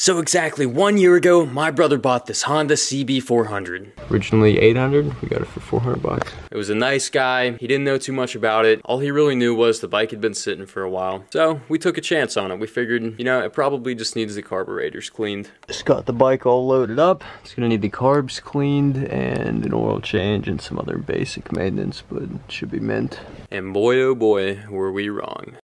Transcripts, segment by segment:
So exactly 1 year ago, my brother bought this Honda CB400. Originally 800, we got it for 400 bucks. It was a nice guy, he didn't know too much about it. All he really knew was the bike had been sitting for a while. So we took a chance on it. We figured, you know, it probably just needs the carburetors cleaned. Just got the bike all loaded up. It's gonna need the carbs cleaned and an oil change and some other basic maintenance, but it should be mint. And boy oh boy, were we wrong.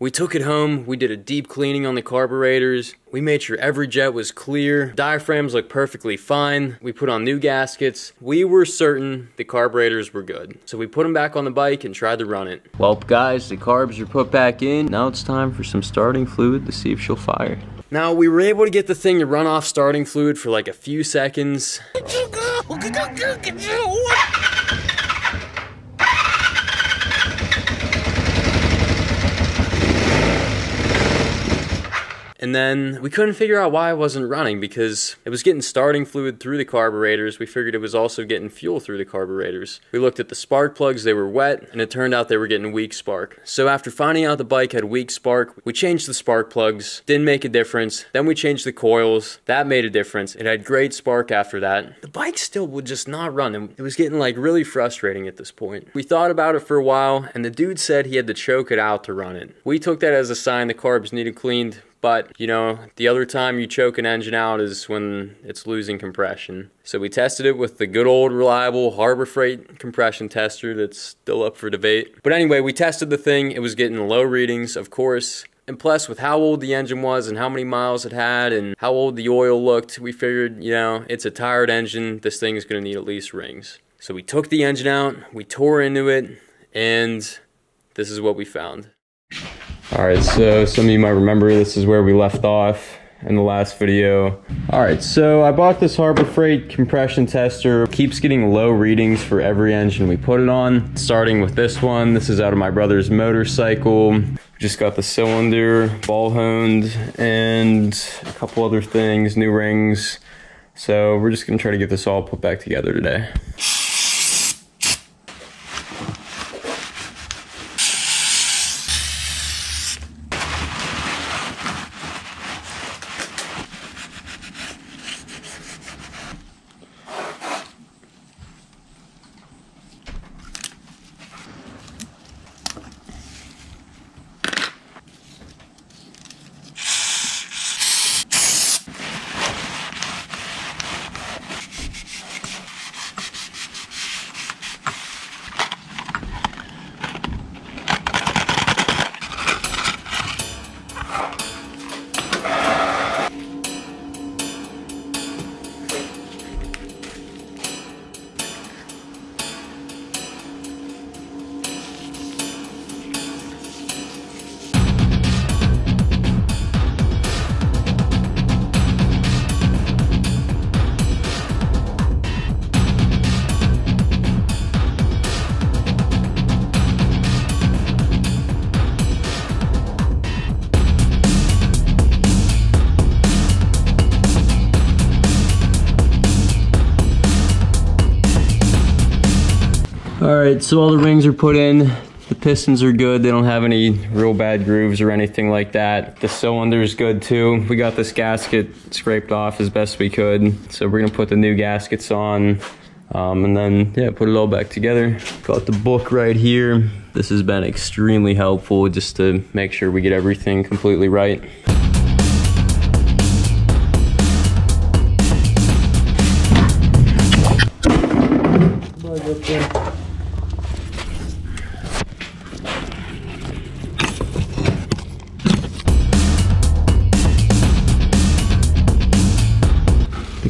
We took it home, we did a deep cleaning on the carburetors, we made sure every jet was clear, diaphragms looked perfectly fine, we put on new gaskets, we were certain the carburetors were good. So we put them back on the bike and tried to run it. Well guys, the carbs are put back in, now it's time for some starting fluid to see if she'll fire. Now we were able to get the thing to run off starting fluid for like a few seconds. And then we couldn't figure out why it wasn't running because it was getting starting fluid through the carburetors. We figured it was also getting fuel through the carburetors. We looked at the spark plugs, they were wet, and it turned out they were getting weak spark. So after finding out the bike had weak spark, we changed the spark plugs, didn't make a difference. Then we changed the coils, that made a difference. It had great spark after that. The bike still would just not run, and it was getting like really frustrating at this point. We thought about it for a while, and the dude said he had to choke it out to run it. We took that as a sign the carbs needed cleaned. But, you know, the other time you choke an engine out is when it's losing compression. So we tested it with the good old reliable Harbor Freight compression tester that's still up for debate. But anyway, we tested the thing. It was getting low readings, of course. And plus, with how old the engine was and how many miles it had and how old the oil looked, we figured, you know, it's a tired engine. This thing is going to need at least rings. So we took the engine out, we tore into it, and this is what we found. Alright, so some of you might remember this is where we left off in the last video. Alright, so I bought this Harbor Freight compression tester. It keeps getting low readings for every engine we put it on. Starting with this one, this is out of my brother's motorcycle. Just got the cylinder, ball honed, and a couple other things, new rings. So we're just gonna try to get this all put back together today. Alright, so all the rings are put in, the pistons are good, they don't have any real bad grooves or anything like that. The cylinder is good too. We got this gasket scraped off as best we could, so we're gonna put the new gaskets on, and then, yeah, put it all back together. Got the book right here. This has been extremely helpful just to make sure we get everything completely right.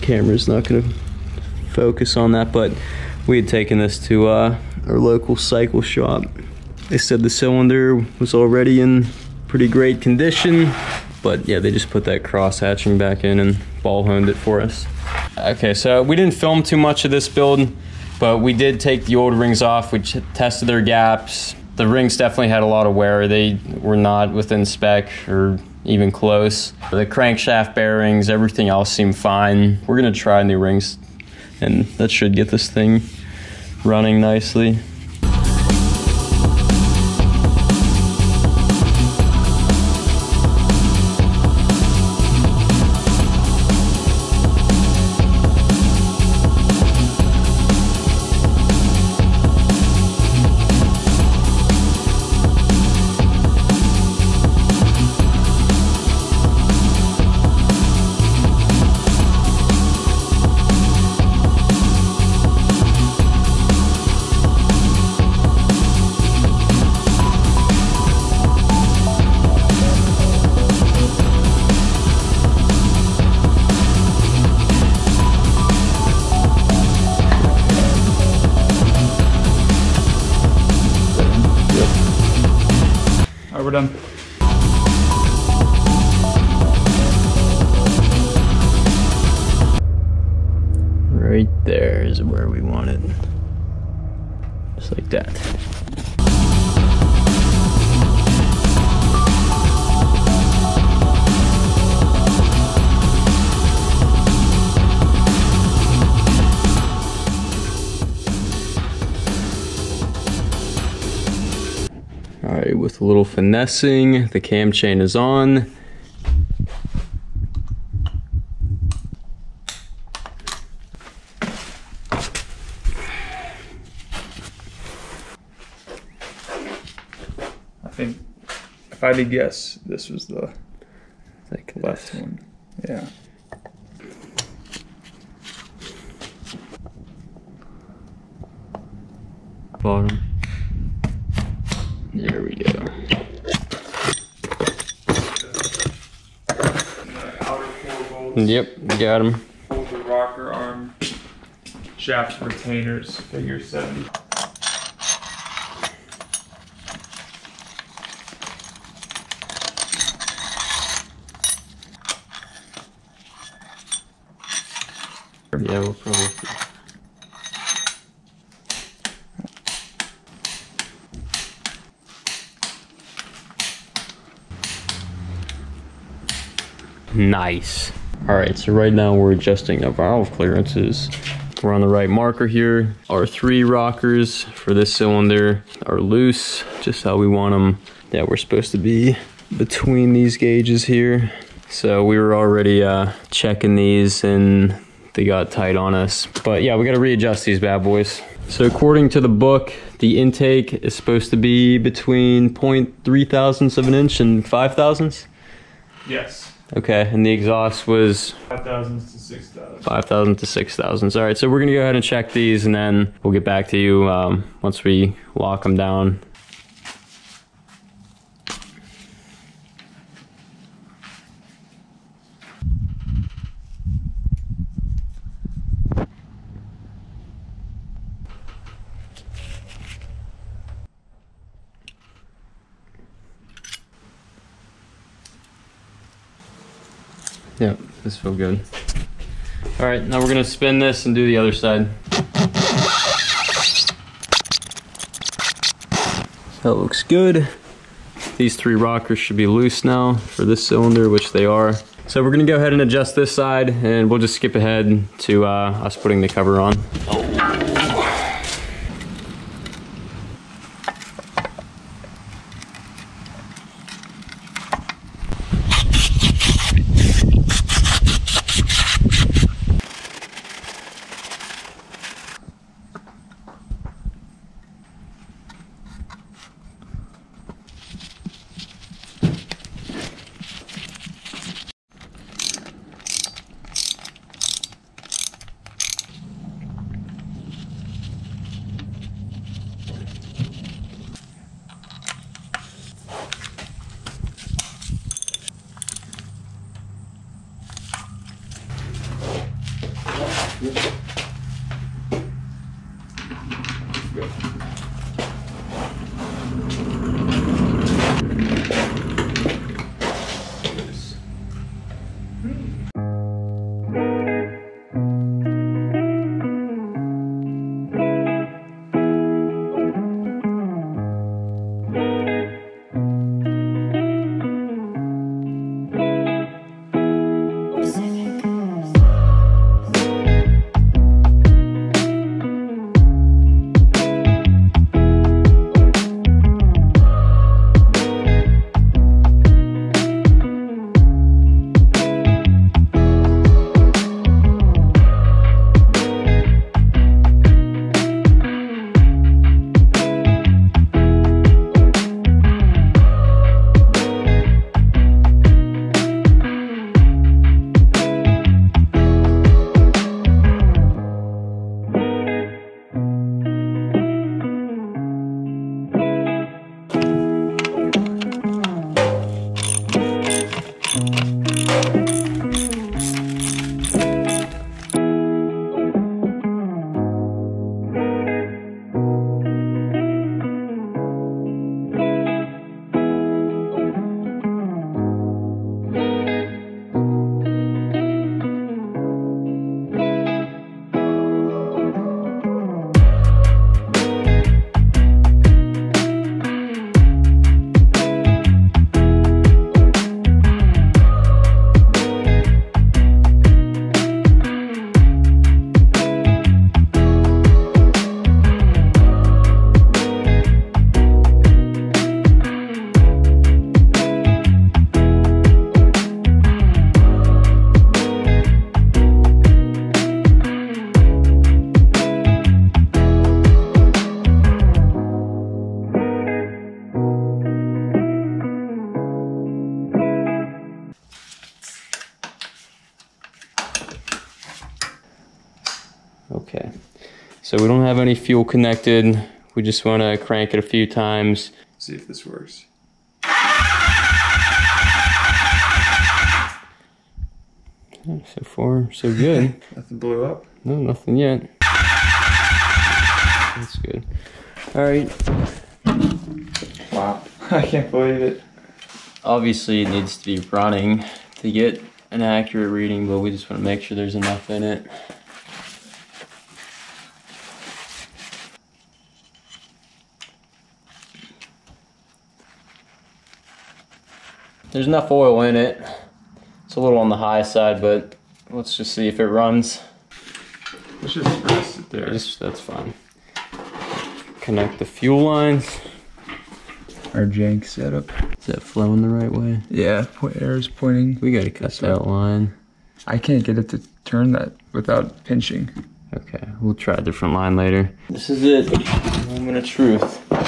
Camera's not going to focus on that, but we had taken this to our local cycle shop. They said the cylinder was already in pretty great condition, but yeah, they just put that cross hatching back in and ball honed it for us. Okay, so we didn't film too much of this build, but we did take the old rings off. We tested their gaps. The rings definitely had a lot of wear. They were not within spec or even close. The crankshaft bearings, everything else seemed fine. We're gonna try new rings, and that should get this thing running nicely. to where we want it. Just like that. All right, with a little finessing, the cam chain is on. I think, if I had to guess, this was the left one. Yeah. Bottom. There we go. Outer four bolts. Yep, got him. Hold the rocker arm. Shaft retainers. Figure 70. Yeah, we'll probably. Nice. All right, so right now we're adjusting the valve clearances. We're on the right marker here. Our 3 rockers for this cylinder are loose, just how we want them. Yeah, we're supposed to be between these gauges here. So we were already checking these and they got tight on us. But yeah, we gotta readjust these bad boys. So according to the book, the intake is supposed to be between 0.3 thousandths of an inch and 5 thousandths? Yes. Okay, and the exhaust was 5,000 to 6,000. 5,000 to 6,000. All right, so we're gonna go ahead and check these and then we'll get back to you once we lock them down. Yep, this feels good. All right, now we're gonna spin this and do the other side. That looks good. These 3 rockers should be loose now for this cylinder, which they are. So we're gonna go ahead and adjust this side and we'll just skip ahead to us putting the cover on. Okay. So we don't have any fuel connected. We just want to crank it a few times. See if this works. So far, so good. Nothing blew up. No, nothing yet. That's good. All right. Wow. I can't believe it. Obviously, it needs to be running to get an accurate reading, but we just want to make sure there's enough in it. There's enough oil in it. It's a little on the high side, but let's just see if it runs. Let's just rest it there. That's fine. Connect the fuel lines. Our jank setup. Is that flowing the right way? Yeah, arrow's pointing. We gotta cut that line. I can't get it to turn that without pinching. Okay, we'll try a different line later. This is it. Moment of truth. God,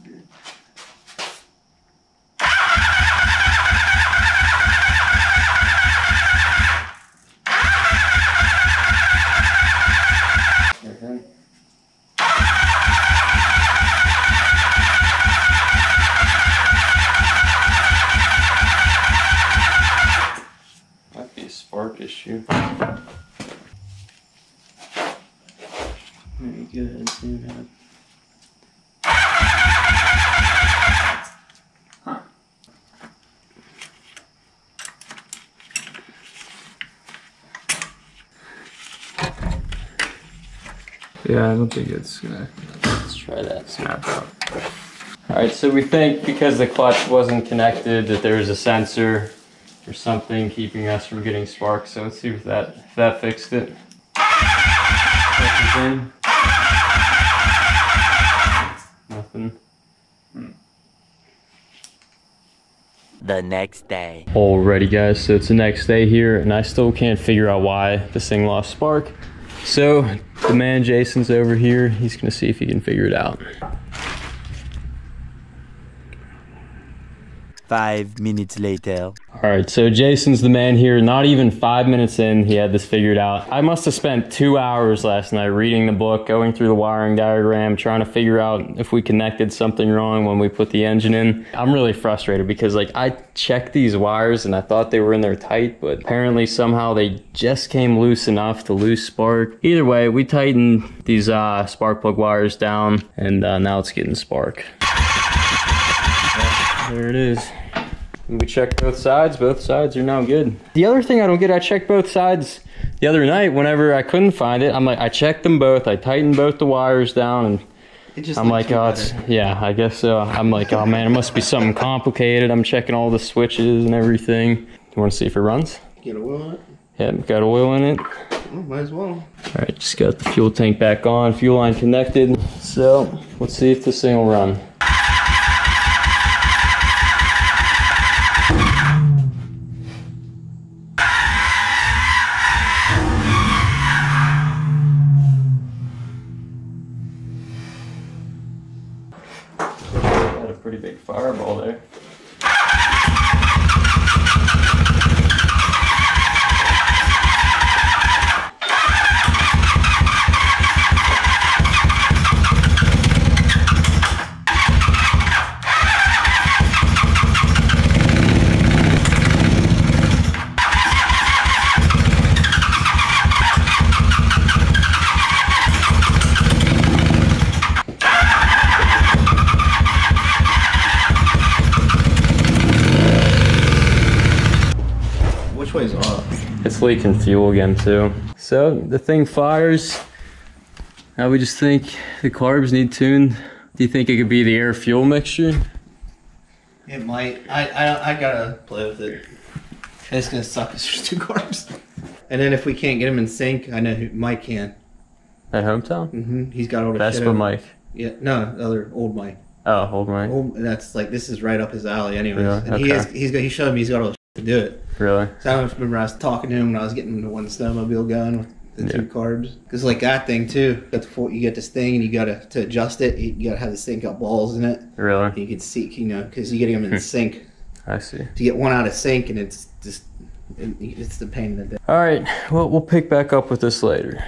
dude. Might be a spark issue. Very good. See that. Yeah, I don't think it's gonna Let's try that. snap out. Alright, so we think because the clutch wasn't connected that there's a sensor or something keeping us from getting sparks. So let's see if that fixed it. Clutch is in. Nothing. The next day. Alrighty guys, so it's the next day here and I still can't figure out why this thing lost spark. So the man Jason's over here, he's gonna see if he can figure it out. 5 minutes later. Alright, so Jason's the man here. Not even 5 minutes in, he had this figured out. I must have spent 2 hours last night reading the book, going through the wiring diagram, trying to figure out if we connected something wrong when we put the engine in. I'm really frustrated because like I checked these wires and I thought they were in there tight, but apparently somehow they just came loose enough to lose spark. Either way, we tightened these spark plug wires down and now it's getting spark. There it is. We checked both sides are now good. The other thing I don't get, I checked both sides the other night whenever I couldn't find it. I'm like, I checked them both, I tightened both the wires down and I'm like, oh, it's, yeah, I guess so. I'm like, oh man, it must be something complicated. I'm checking all the switches and everything. You wanna see if it runs? Get oil in it? Yeah, got oil in it. Oh, might as well. All right, just got the fuel tank back on, fuel line connected. So let's see if this thing will run. Got a pretty big fireball there. Way's off. It's leaking fuel again too. So the thing fires. Now we just think the carbs need tuned. Do you think it could be the air fuel mixture? It might. I gotta play with it. It's gonna suck. It's just 2 carbs. And then if we can't get him in sync, I know who Mike can. At Hometown? Mm-hmm. He's got all the That's shit. for Mike. Yeah, no, the other old Mike. Oh, old Mike. That's like, this is right up his alley, anyways. Really? And Okay. he showed me he's got all the shit to do it. Really? So I remember I was talking to him when I was getting the one snowmobile going with the 2 carbs. Because like that thing too, you get this thing and you gotta, to adjust it, you gotta have this thing got balls in it. Really? And you can see, because you get them in sync. I see. To get one out of sync and it's just it's the pain in the day. All right, well, we'll pick back up with this later.